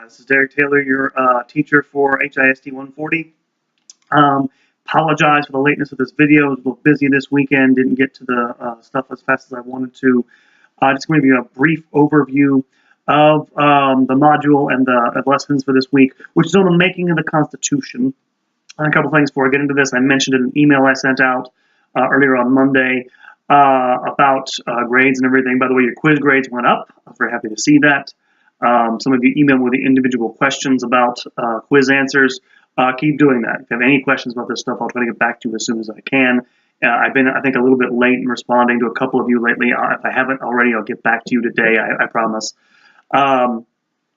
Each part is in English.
This is Derek Taylor, your teacher for HISD 140. Apologize for the lateness of this video. I was a little busy this weekend, didn't get to the stuff as fast as I wanted to. Just going to give you a brief overview of the module and the lessons for this week, which is on the making of the Constitution. And a couple things before I get into this. I mentioned in an email I sent out earlier on Monday about grades and everything. By the way, your quiz grades went up. I'm very happy to see that. Some of you emailed with the individual questions about quiz answers. Keep doing that. If you have any questions about this stuff, I'll try to get back to you as soon as I can. I've been, I think, a little bit late in responding to a couple of you lately. If I haven't already, I'll get back to you today, I promise. For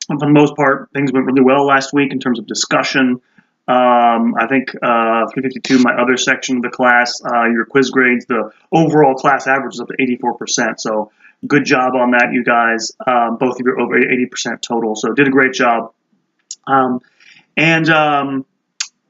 the most part, things went really well last week in terms of discussion. I think 352, my other section of the class, your quiz grades, the overall class average is up to 84%. So good job on that, you guys. Both of you are over 80% total, so did a great job.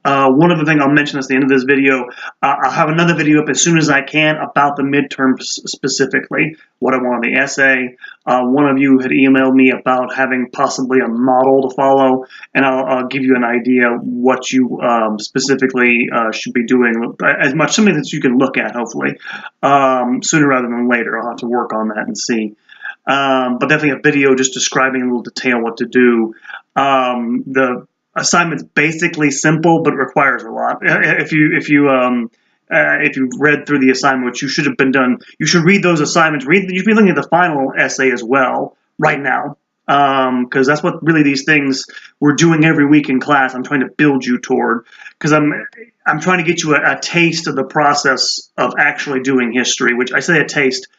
One other thing I'll mention at the end of this video, I'll have another video up as soon as I can about the midterms specifically, what I want on the essay. One of you had emailed me about having possibly a model to follow, and I'll give you an idea what you specifically should be doing, as much something that you can look at, hopefully, sooner rather than later. I'll have to work on that and see. But definitely a video just describing in a little detail what to do. The assignment's basically simple, but it requires a lot. If you've read through the assignment, which you should have been done, you should read those assignments. You should be looking at the final essay as well right now, because that's what really these things we're doing every week in class. I'm trying to build you toward, because I'm trying to get you a taste of the process of actually doing history. Which I say a taste.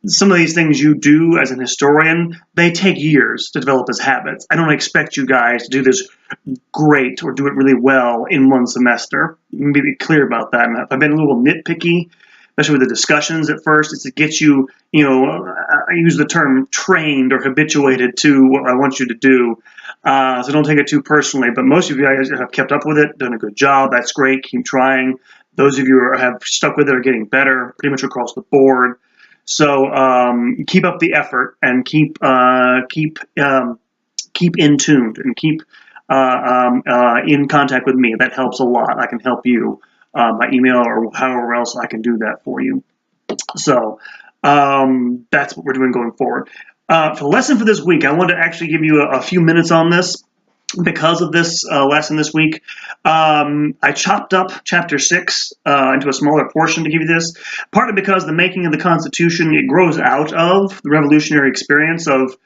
Some of these things you do as an historian, they take years to develop as habits. I don't expect you guys to do this great or do it really well in one semester. Let me be clear about that. And if I've been a little nitpicky, especially with the discussions at first, it's to get you, I use the term trained or habituated to what I want you to do. So don't take it too personally. But most of you guys have kept up with it, done a good job. That's great. Keep trying. Those of you who have stuck with it are getting better pretty much across the board. So keep up the effort and keep in tuned and keep in contact with me. That helps a lot. I can help you by email or however else I can do that for you. So that's what we're doing going forward. For the lesson for this week, I wanted to actually give you a few minutes on this. Because of this lesson this week, I chopped up Chapter 6 into a smaller portion to give you this, partly because the making of the Constitution, it grows out of the revolutionary experience of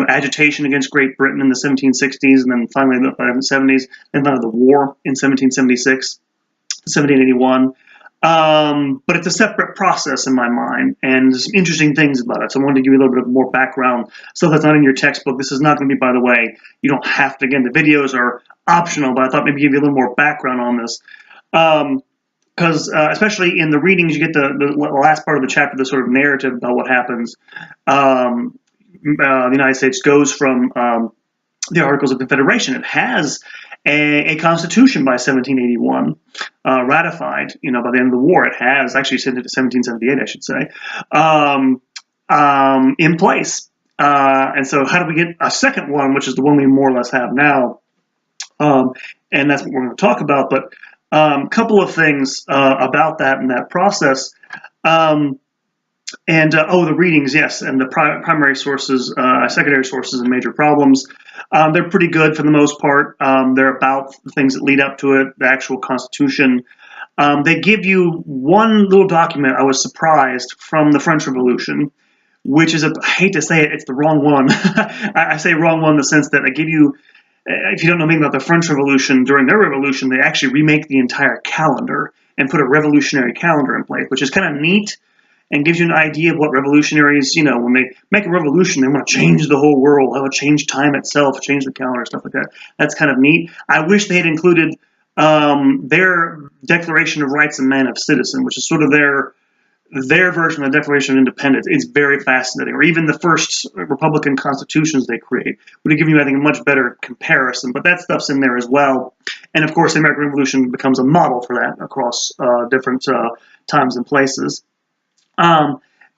agitation against Great Britain in the 1760s, and then finally in the 1770s, and then the war in 1776, 1781. But it's a separate process in my mind, and there's some interesting things about it. So I wanted to give you a little bit more background, stuff that's not in your textbook. This is not going to be, by the way, you don't have to, again, the videos are optional, but I thought maybe give you a little more background on this. Because especially in the readings, you get the last part of the chapter, the sort of narrative about what happens. The United States goes from the Articles of Confederation. It has a constitution by 1781, ratified, by the end of the war. It has actually sent it to 1778, I should say, in place. And so how do we get a second one, which is the one we more or less have now? And that's what we're going to talk about. But a couple of things about that and that process. The readings, yes, and the primary sources, secondary sources, and major problems. They're pretty good for the most part. They're about the things that lead up to it, the actual Constitution. They give you one little document, I was surprised, from the French Revolution, which is, I hate to say it, it's the wrong one. I say wrong one in the sense that I give you, if you don't know anything about the French Revolution, during their revolution, they actually remake the entire calendar and put a revolutionary calendar in place, which is kind of neat. And gives you an idea of what revolutionaries, when they make a revolution, they want to change the whole world, how to change time itself, change the calendar, stuff like that. That's kind of neat. I wish they had included their Declaration of Rights of Man of Citizen, which is sort of their version of the Declaration of Independence. It's very fascinating. Or even the first Republican constitutions they create would have given you, I think, a much better comparison. But that stuff's in there as well. And, of course, the American Revolution becomes a model for that across different times and places.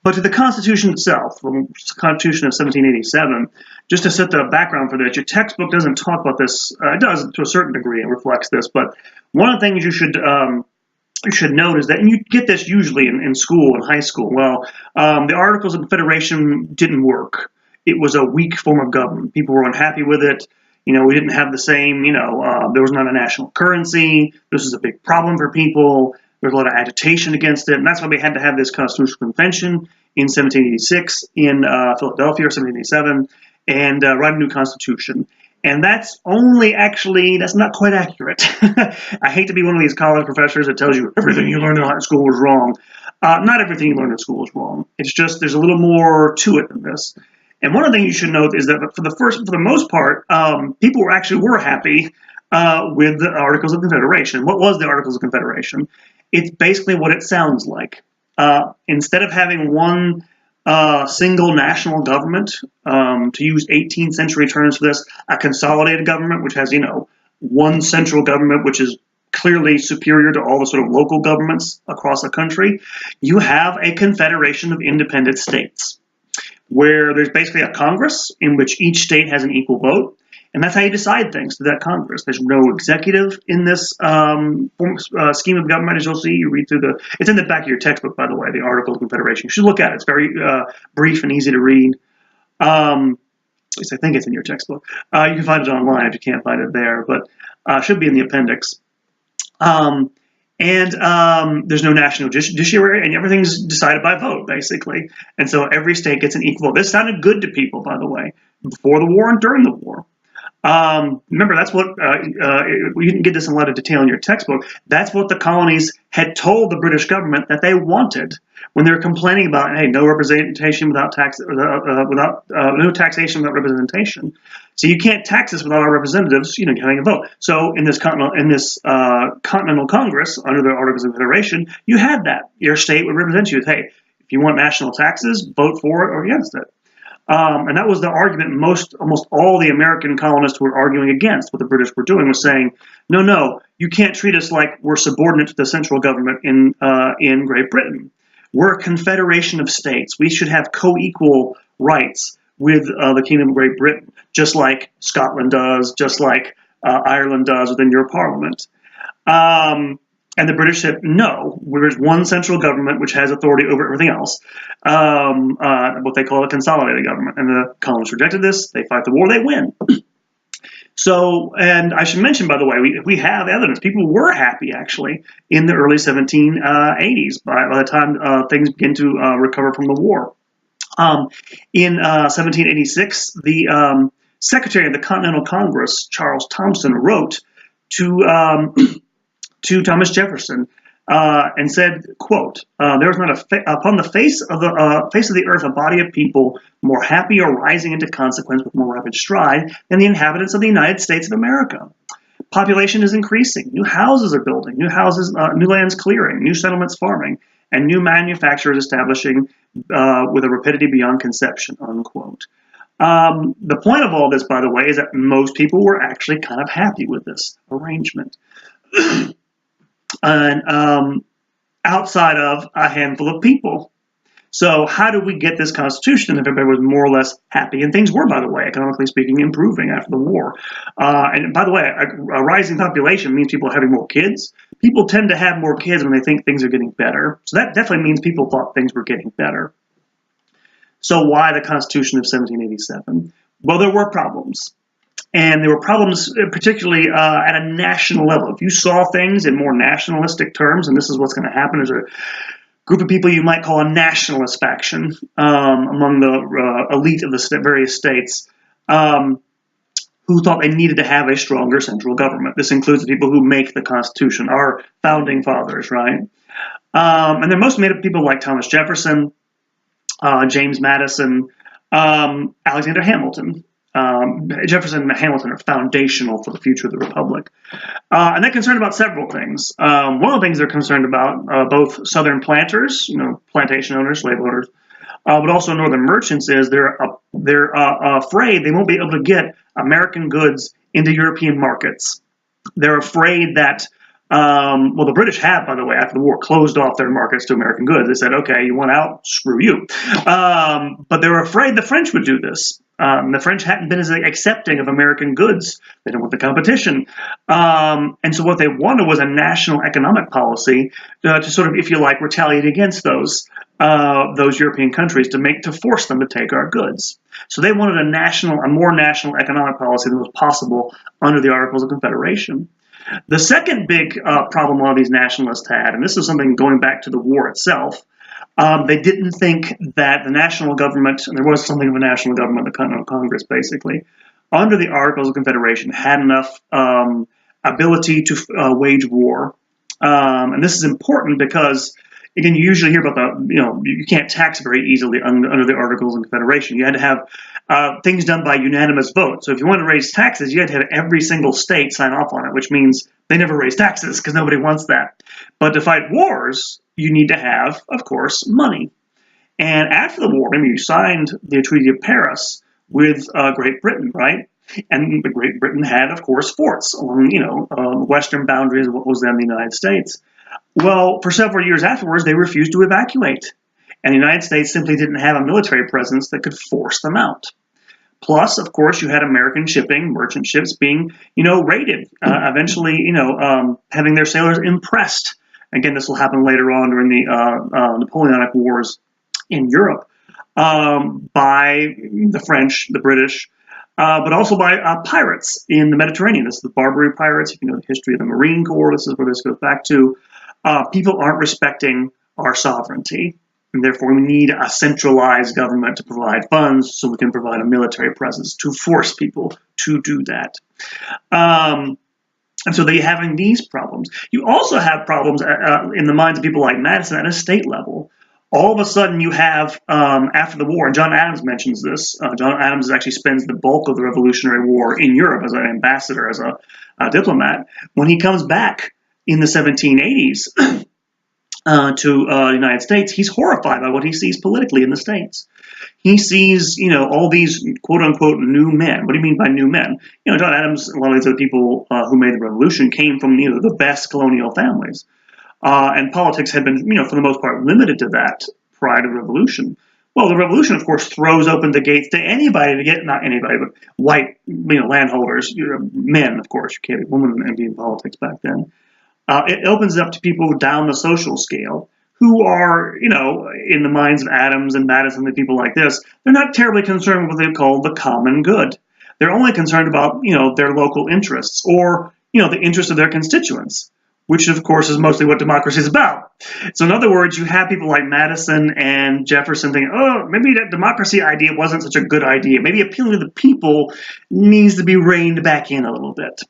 But to the Constitution itself, the Constitution of 1787, just to set the background for this, your textbook doesn't talk about this. It does to a certain degree, it reflects this. But one of the things you should note is that, and you get this usually in school, in high school. Well, the Articles of Confederation didn't work. It was a weak form of government. People were unhappy with it. We didn't have the same, there was not a national currency. This was a big problem for people. There was a lot of agitation against it, and that's why we had to have this Constitutional Convention in 1786 in Philadelphia, or 1787, and write a new constitution. And that's not quite accurate. I hate to be one of these college professors that tells you everything you learned in high school was wrong. Not everything you learned in school is wrong. It's just there's a little more to it than this. And one of the things you should note is that for the most part, people were happy with the Articles of Confederation. What was the Articles of Confederation? It's basically what it sounds like. Instead of having one single national government, to use 18th century terms for this, a consolidated government, which has, one central government, which is clearly superior to all the sort of local governments across the country, you have a confederation of independent states, where there's basically a Congress in which each state has an equal vote. And that's how you decide things to that Congress. There's no executive in this scheme of government, as you'll see. You read through it's in the back of your textbook, by the way, the Articles of Confederation. You should look at it. It's very brief and easy to read. At least I think it's in your textbook. You can find it online if you can't find it there, but it should be in the appendix. There's no national judiciary, and everything's decided by vote, basically. And so every state gets an equal vote. This sounded good to people, by the way, before the war and during the war. Remember, that's what, you didn't get this in a lot of detail in your textbook, that's what the colonies had told the British government that they wanted when they were complaining about, hey, no representation without no taxation without representation. So you can't tax us without our representatives, having a vote. So in this Continental Congress, under the Articles of Confederation, you had that. Your state would represent you. Hey, if you want national taxes, vote for it or against it. And that was the argument almost all the American colonists were arguing against. What the British were doing was saying, no, you can't treat us like we're subordinate to the central government in Great Britain. We're a confederation of states. We should have co-equal rights with the Kingdom of Great Britain, just like Scotland does, just like Ireland does within your parliament. And the British said, no, there's one central government which has authority over everything else, what they call a consolidated government. And the colonists rejected this. They fight the war. They win. So, and I should mention, by the way, we have evidence. People were happy, actually, in the early 1780s by the time things begin to recover from the war. In 1786, the Secretary of the Continental Congress, Charles Thomson, wrote to Thomas Jefferson and said, quote, there is not upon the face of the earth a body of people more happy or rising into consequence with more rapid stride than the inhabitants of the United States of America. Population is increasing. New houses are building. New lands clearing. New settlements farming. And new manufacturers establishing with a rapidity beyond conception, unquote. The point of all this, by the way, is that most people were actually kind of happy with this arrangement. And outside of a handful of people. So how did we get this Constitution if everybody was more or less happy? And things were, by the way, economically speaking, improving after the war. And by the way, a rising population means people are having more kids. People tend to have more kids when they think things are getting better. So that definitely means people thought things were getting better. So why the Constitution of 1787? Well, there were problems. And there were problems particularly at a national level. If you saw things in more nationalistic terms, and this is what's going to happen, there's a group of people you might call a nationalist faction among the elite of the various states who thought they needed to have a stronger central government. This includes the people who make the Constitution, our founding fathers, right? And they're mostly made of people like Thomas Jefferson, James Madison, Alexander Hamilton. Jefferson and Hamilton are foundational for the future of the Republic. And they're concerned about several things. One of the things they're concerned about, both Southern planters, plantation owners, slave owners, but also Northern merchants, is they're afraid they won't be able to get American goods into European markets. They're afraid that Well, the British have, by the way, after the war, closed off their markets to American goods. They said, okay, you want out? Screw you. But they were afraid the French would do this. The French hadn't been as accepting of American goods. They didn't want the competition. And so what they wanted was a national economic policy to sort of, if you like, retaliate against those European countries to force them to take our goods. So they wanted a more national economic policy than was possible under the Articles of Confederation. The second big problem a lot of these nationalists had, and this is something going back to the war itself, they didn't think that the national government, and there was something of a national government, the Continental Congress basically, under the Articles of Confederation had enough ability to wage war. And this is important because, again, you usually hear about you can't tax very easily under the Articles of Confederation. You had to have things done by unanimous vote. So if you want to raise taxes, you had to have every single state sign off on it, which means they never raise taxes because nobody wants that. But to fight wars, you need to have, of course, money. And after the war, remember, you signed the Treaty of Paris with Great Britain, right? And Great Britain had, of course, forts along, the western boundaries of what was then the United States. Well, for several years afterwards, they refused to evacuate. And the United States simply didn't have a military presence that could force them out. Plus, of course, you had American shipping, merchant ships being, raided, eventually, having their sailors impressed. Again, this will happen later on during the Napoleonic Wars in Europe by the French, the British, but also by pirates in the Mediterranean. This is the Barbary pirates. If you know the history of the Marine Corps, this is where this goes back to. People aren't respecting our sovereignty, and therefore we need a centralized government to provide funds so we can provide a military presence to force people to do that. And so they're having these problems. You also have problems in the minds of people like Madison at a state level. All of a sudden you have, after the war, and John Adams mentions this, John Adams actually spends the bulk of the Revolutionary War in Europe as an ambassador, as a diplomat. When he comes back in the 1780s to the United States, he's horrified by what he sees politically in the States. He sees, all these quote-unquote new men. What do you mean by new men? John Adams, a lot of these other people who made the revolution came from, the best colonial families. And politics had been, for the most part, limited to that prior to the revolution. Well, the revolution, of course, throws open the gates to anybody to get, not anybody, but white, landholders, men, of course. You can't be women and be in politics back then. It opens it up to people down the social scale who are, in the minds of Adams and Madison and people like this, they're not terribly concerned with what they call the common good. They're only concerned about, their local interests or, the interests of their constituents, which, of course, is mostly what democracy is about. So, in other words, you have people like Madison and Jefferson thinking, oh, maybe that democracy idea wasn't such a good idea. Maybe appealing to the people needs to be reined back in a little bit.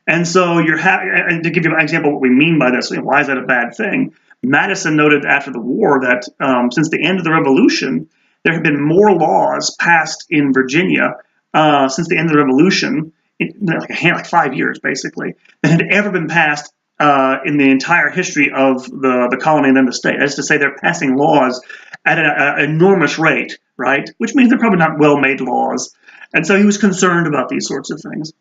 And so and to give you an example of what we mean by this, why is that a bad thing? Madison noted after the war that since the end of the Revolution, there have been more laws passed in Virginia since the end of the Revolution, like 5 years basically, than had ever been passed in the entire history of the colony and then the state. That is to say, they're passing laws at an enormous rate, right? Which means they're probably not well-made laws. And so he was concerned about these sorts of things.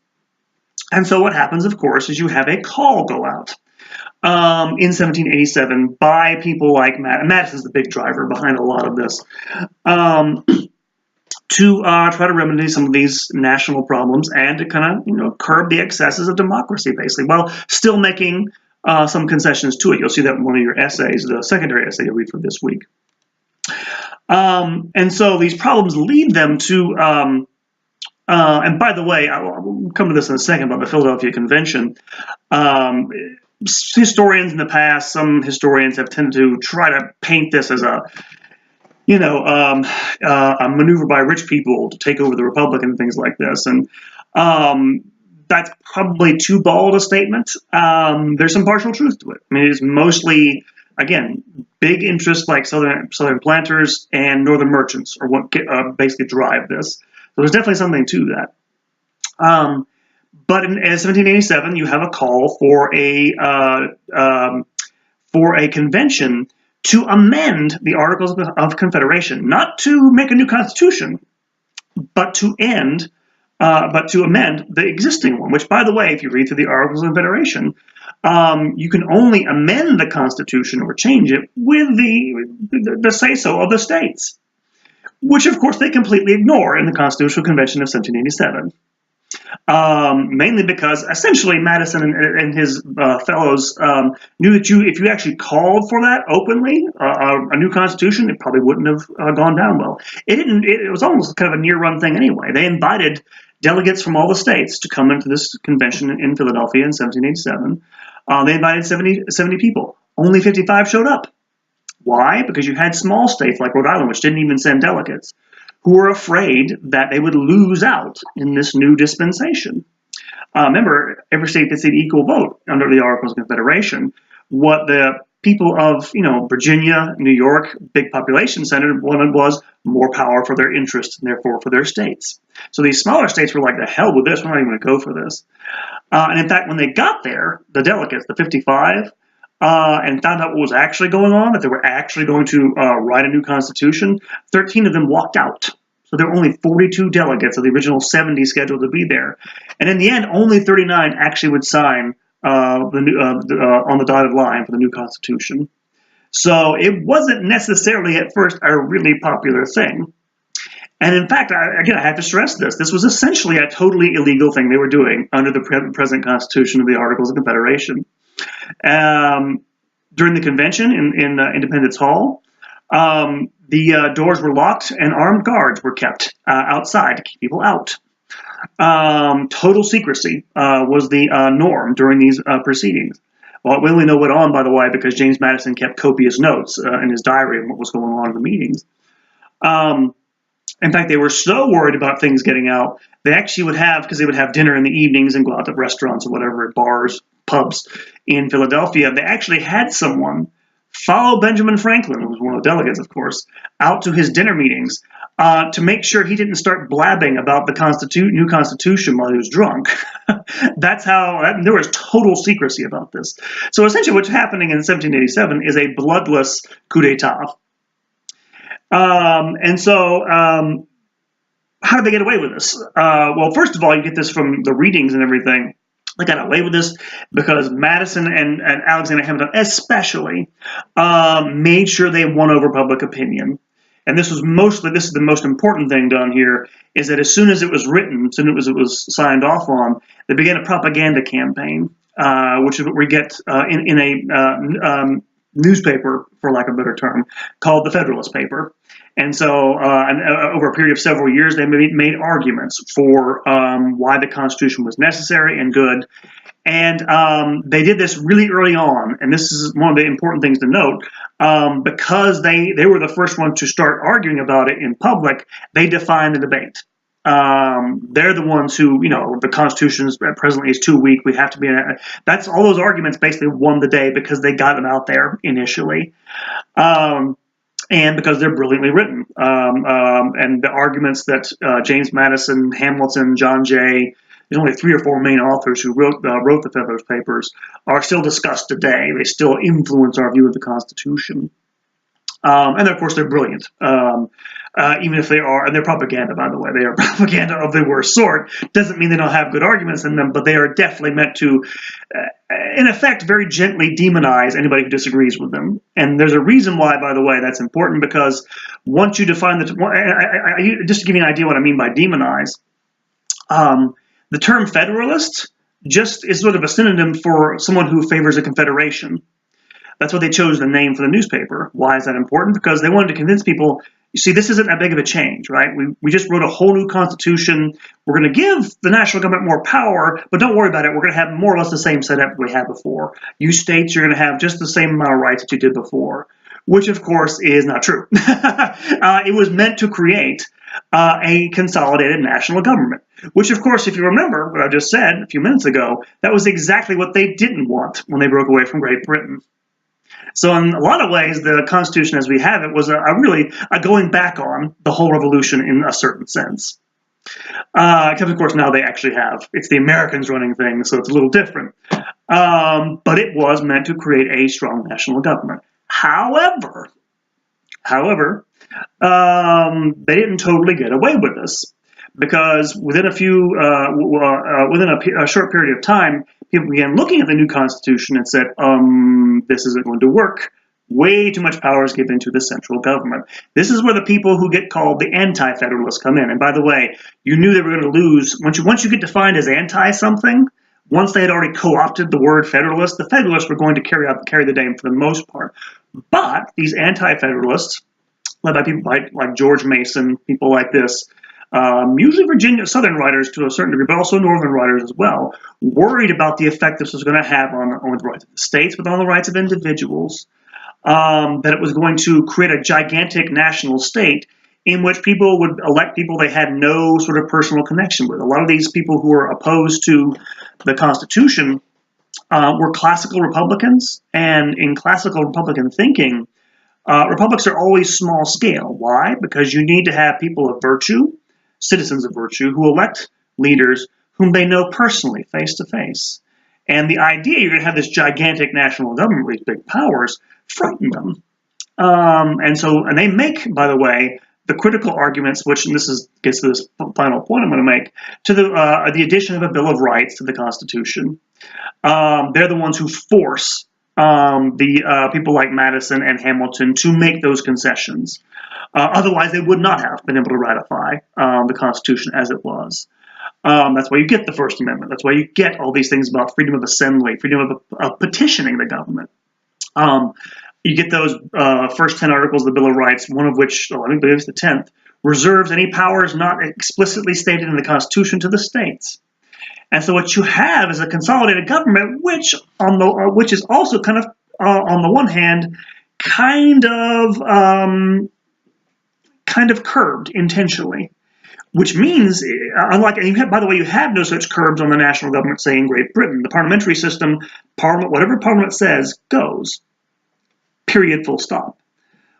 And so what happens, of course, is you have a call go out in 1787 by people like Madison's the big driver behind a lot of this, to try to remedy some of these national problems and to kind of, curb the excesses of democracy, basically, while still making some concessions to it. You'll see that in one of your essays, the secondary essay you'll read for this week. And so these problems lead them to... and by the way, I'll come to this in a second about the Philadelphia Convention. Historians in the past, some historians have tended to try to paint this as a maneuver by rich people to take over the Republic and things like this. And that's probably too bold a statement. There's some partial truth to it. I mean, it's mostly, again, big interests like southern planters and northern merchants are what basically drive this. So there's definitely something to that. But in 1787, you have a call for a convention to amend the Articles of Confederation, not to make a new constitution, but to amend the existing one. Which, by the way, if you read through the Articles of Confederation, you can only amend the Constitution or change it with the say-so of the states, which of course they completely ignore in the Constitutional Convention of 1787. Mainly because essentially Madison and his fellows knew that if you actually called for that openly, a new constitution, it probably wouldn't have gone down well. It didn't. It was almost kind of a near-run thing anyway. They invited delegates from all the states to come into this convention in Philadelphia in 1787. They invited 70 people. Only 55 showed up. Why? Because you had small states like Rhode Island, which didn't even send delegates, who were afraid that they would lose out in this new dispensation. Remember, every state gets an equal vote under the Articles of Confederation. What the people of, Virginia, New York, big population center wanted was more power for their interests and therefore for their states. So these smaller states were like, the hell with this, we're not even going to go for this. And in fact, when they got there, the delegates, the 55, and found out what was actually going on, that they were actually going to write a new constitution, 13 of them walked out. So there were only 42 delegates of the original 70 scheduled to be there. And in the end, only 39 actually would sign on the dotted line for the new constitution. So it wasn't necessarily at first a really popular thing. And in fact, I have to stress this. This was essentially a totally illegal thing they were doing under the present Constitution of the Articles of Confederation. During the convention in Independence Hall, the doors were locked and armed guards were kept outside to keep people out. Total secrecy was the norm during these proceedings. Well, we only know what on, by the way, because James Madison kept copious notes in his diary of what was going on in the meetings. In fact, they were so worried about things getting out, they actually would have dinner in the evenings and go out to restaurants or whatever, bars, pubs in Philadelphia. They actually had someone follow Benjamin Franklin, who was one of the delegates, of course, out to his dinner meetings to make sure he didn't start blabbing about the new Constitution while he was drunk. There was total secrecy about this. So essentially what's happening in 1787 is a bloodless coup d'etat. How did they get away with this? Well, first of all, you get this from the readings and everything. They got away with this because Madison and Alexander Hamilton especially made sure they won over public opinion. And this is the most important thing done here, is that as soon as it was written, as soon as it was signed off on, they began a propaganda campaign, which is what we get in a newspaper, for lack of a better term, called the Federalist Paper. And so over a period of several years, they made arguments for why the Constitution was necessary and good. And they did this really early on, and this is one of the important things to note, because they were the first ones to start arguing about it in public. They defined the debate. They're the ones who, the Constitution presently is too weak. We have to be. That's all those arguments basically won the day because they got them out there initially. And because they're brilliantly written. And the arguments that James Madison, Hamilton, John Jay, there's only 3 or 4 main authors who wrote the Federalist Papers, are still discussed today. They still influence our view of the Constitution. And of course, they're brilliant. Even if they are, and they're propaganda, by the way, they are propaganda of the worst sort. Doesn't mean they don't have good arguments in them, but they are definitely meant to, in effect, very gently demonize anybody who disagrees with them. And there's a reason why, by the way, that's important, because once you define just to give you an idea what I mean by demonize, the term Federalist just is sort of a synonym for someone who favors a confederation. That's what they chose the name for the newspaper. Why is that important? Because they wanted to convince people, you see, this isn't that big of a change, right? We just wrote a whole new constitution. We're going to give the national government more power, but don't worry about it. We're going to have more or less the same setup we had before. You states, you're going to have just the same amount of rights that you did before, which, of course, is not true. It was meant to create a consolidated national government, which, of course, if you remember what I just said a few minutes ago, that was exactly what they didn't want when they broke away from Great Britain. So in a lot of ways, the Constitution as we have it was really a going back on the whole revolution in a certain sense. Except, of course, now they actually it's the Americans running things, so it's a little different. But it was meant to create a strong national government. However, they didn't totally get away with this, because within a short period of time, people began looking at the new Constitution and said, this isn't going to work. Way too much power is given to the central government. This is where the people who get called the anti-federalists come in. And by the way, you knew they were going to lose. Once you get defined as anti-something, once they had already co-opted the word federalist, the federalists were going to carry the day for the most part. But these anti-federalists, led by people like George Mason, people like this, usually Southern writers to a certain degree, but also Northern writers as well, worried about the effect this was going to have on the rights of the states, but on the rights of individuals, that it was going to create a gigantic national state in which people would elect people they had no sort of personal connection with. A lot of these people who were opposed to the Constitution were classical Republicans, and in classical Republican thinking, republics are always small scale. Why? Because you need to have people of virtue, citizens of virtue, who elect leaders whom they know personally, face to face. And the idea you're going to have this gigantic national government with these big powers frightened them. And they make, by the way, the critical arguments, which, and gets to this final point I'm going to make, to the addition of a Bill of Rights to the Constitution. They're the ones who force the people like Madison and Hamilton to make those concessions. Otherwise, they would not have been able to ratify the Constitution as it was. That's why you get the First Amendment. That's why you get all these things about freedom of assembly, freedom of petitioning the government. You get those first 10 articles of the Bill of Rights, one of which, I believe it's the 10th, reserves any powers not explicitly stated in the Constitution to the states. And so what you have is a consolidated government, which is also kind of, on the one hand, kind of curbed intentionally. Which means, by the way, you have no such curbs on the national government, say in Great Britain. The parliamentary system, whatever Parliament says, goes. Period, full stop.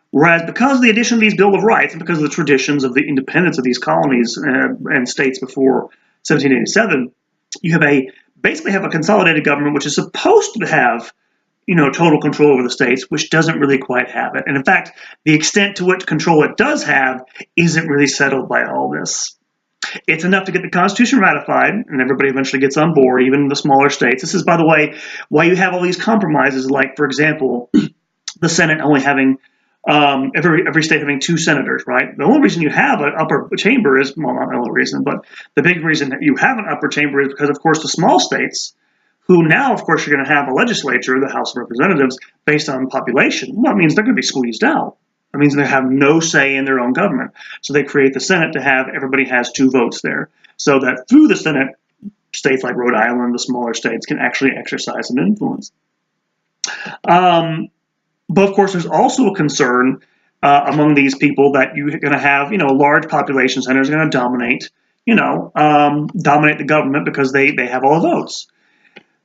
Whereas because of the addition of these Bill of Rights, and because of the traditions of the independence of these colonies and states before 1787, you basically have a consolidated government which is supposed to have total control over the states, which doesn't really quite have it. And in fact, the extent to which control it does have isn't really settled by all this. It's enough to get the Constitution ratified, and everybody eventually gets on board, even the smaller states. This is, by the way, why you have all these compromises, like, for example, the Senate only having, every state having 2 senators, right? The only reason you have an upper chamber is, well, not the only reason, but the big reason that you have an upper chamber is because, of course, the small states, who now, of course, you're going to have a legislature, the House of Representatives, based on population. Well, that means they're going to be squeezed out. That means they have no say in their own government. So they create the Senate to have everybody has 2 votes there. So that through the Senate, states like Rhode Island, the smaller states, can actually exercise some influence. But, of course, there's also a concern among these people that you're going to have, large population centers are going to dominate, dominate the government because they have all the votes.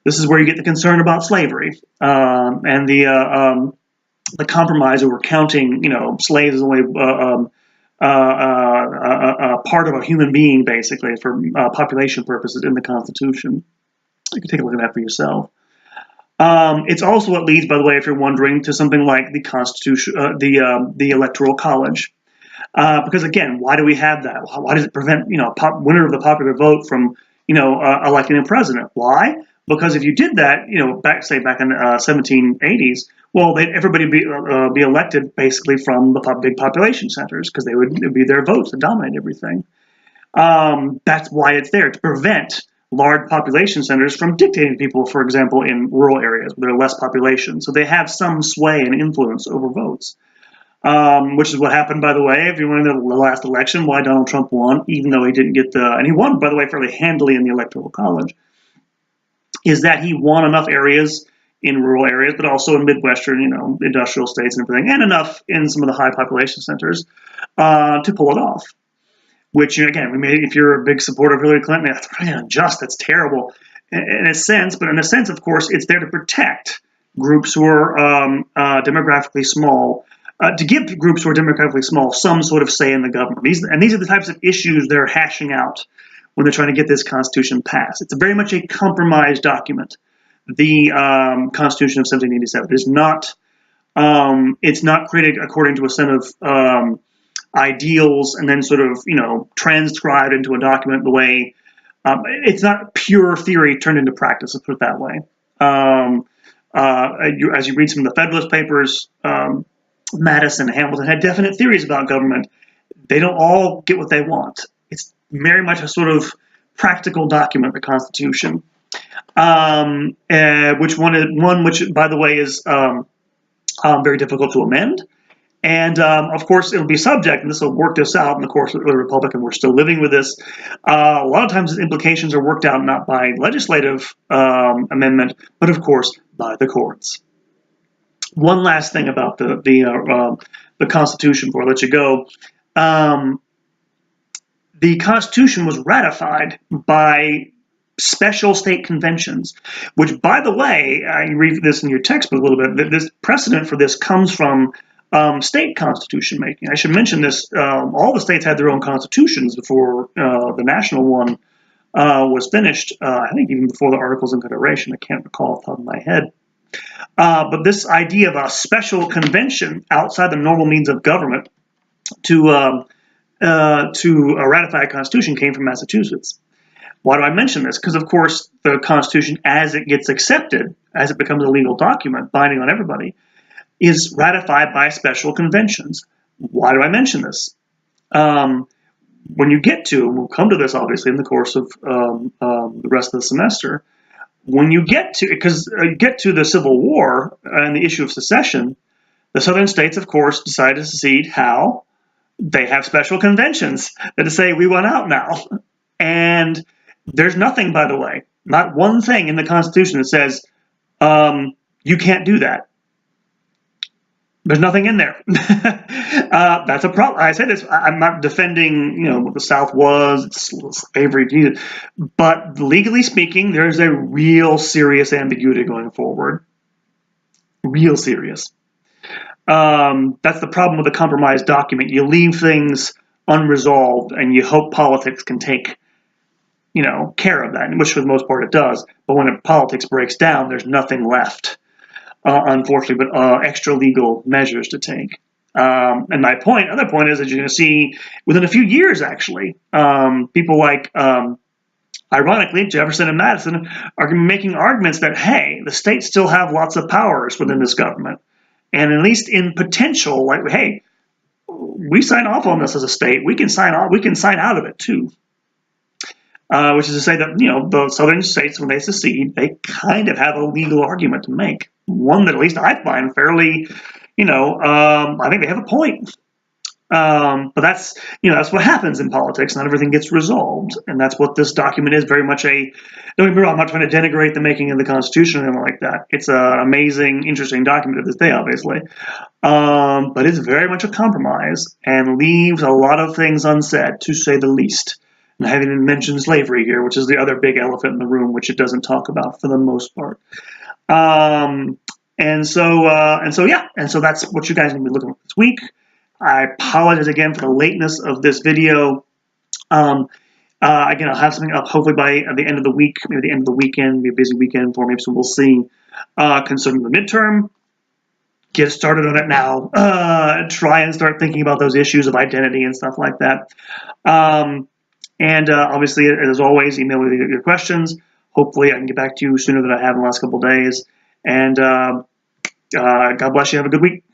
This is where you get the concern about slavery and the compromise over counting, slaves as only part of a human being, basically, for population purposes in the Constitution. You can take a look at that for yourself. It's also what leads, by the way, if you're wondering, to something like the Constitution, the Electoral College. Because again, why do we have that? Why does it prevent, winner of the popular vote from, electing a president? Why? Because if you did that, back in 1780s, well, everybody be elected basically from the big population centers because it would be their votes that dominate everything. That's why it's there, to prevent large population centers from dictating people, for example, in rural areas where there are less population. So they have some sway and influence over votes, which is what happened, by the way, if you remember the last election, why Donald Trump won, even though he didn't get and he won, by the way, fairly handily in the Electoral College, is that he won enough areas in rural areas, but also in Midwestern, industrial states and everything, and enough in some of the high population centers to pull it off. Which, again, if you're a big supporter of Hillary Clinton, that's really unjust, that's terrible in a sense, but in a sense, of course, it's there to protect groups who are demographically small, to give groups who are demographically small some sort of say in the government. These are the types of issues they're hashing out when they're trying to get this Constitution passed. It's very much a compromise document, the Constitution of 1787. It's not created according to a set of ideals and then sort of, transcribed into a document the way it's not pure theory turned into practice, let's put it that way. As you read some of the Federalist Papers, Madison and Hamilton had definite theories about government. They don't all get what they want. It's very much a sort of practical document, the Constitution, which by the way, is very difficult to amend. And of course, it'll be subject, and this will work this out in the course of the Republic, and we're still living with this. A lot of times, the implications are worked out not by legislative amendment, but of course by the courts. One last thing about the Constitution before I let you go. The Constitution was ratified by special state conventions, which, by the way, you read this in your textbook a little bit, this precedent for this comes from state constitution making. I should mention this, all the states had their own constitutions before the national one was finished, I think even before the Articles of Confederation. I can't recall off the top of my head. But this idea of a special convention outside the normal means of government to ratify a constitution came from Massachusetts. Why do I mention this? Because, of course, the Constitution, as it gets accepted, as it becomes a legal document binding on everybody, is ratified by special conventions. Why do I mention this? When you get to, and we'll come to this obviously in the course of the rest of the semester, when you get to the Civil War and the issue of secession, the Southern states, of course, decided to secede. How? They have special conventions that say we want out now. And there's nothing, by the way, not one thing in the Constitution that says you can't do that. There's nothing in there. That's a problem. I say this, I'm not defending, what the South was, slavery, but legally speaking, there's a real serious ambiguity going forward. Real serious. That's the problem with a compromise document. You leave things unresolved and you hope politics can take, care of that, which for the most part it does. But when politics breaks down, there's nothing left. Unfortunately, but extra legal measures to take. And my other point is that you're going to see within a few years, actually, people like, ironically, Jefferson and Madison are making arguments that, hey, the states still have lots of powers within this government. And at least in potential, like, hey, we sign off on this as a state, we can sign out of it too. Which is to say that, the southern states, when they secede, they kind of have a legal argument to make. One that at least I find fairly, I think they have a point. But that's what happens in politics. Not everything gets resolved. And that's what this document is, very much don't get me wrong, I'm not trying to denigrate the making of the Constitution or anything like that. It's an amazing, interesting document of this day, obviously. But it's very much a compromise and leaves a lot of things unsaid, to say the least. And I haven't even mentioned slavery here, which is the other big elephant in the room, which it doesn't talk about for the most part. And so that's what you guys need to be looking at this week. I apologize again for the lateness of this video. Again, I'll have something up hopefully by the end of the week, maybe the end of the weekend, maybe a busy weekend for me, so we'll see. Concerning the midterm, get started on it now. Try and start thinking about those issues of identity and stuff like that. And obviously, as always, email me your questions. Hopefully, I can get back to you sooner than I have in the last couple of days. And God bless you. Have a good week.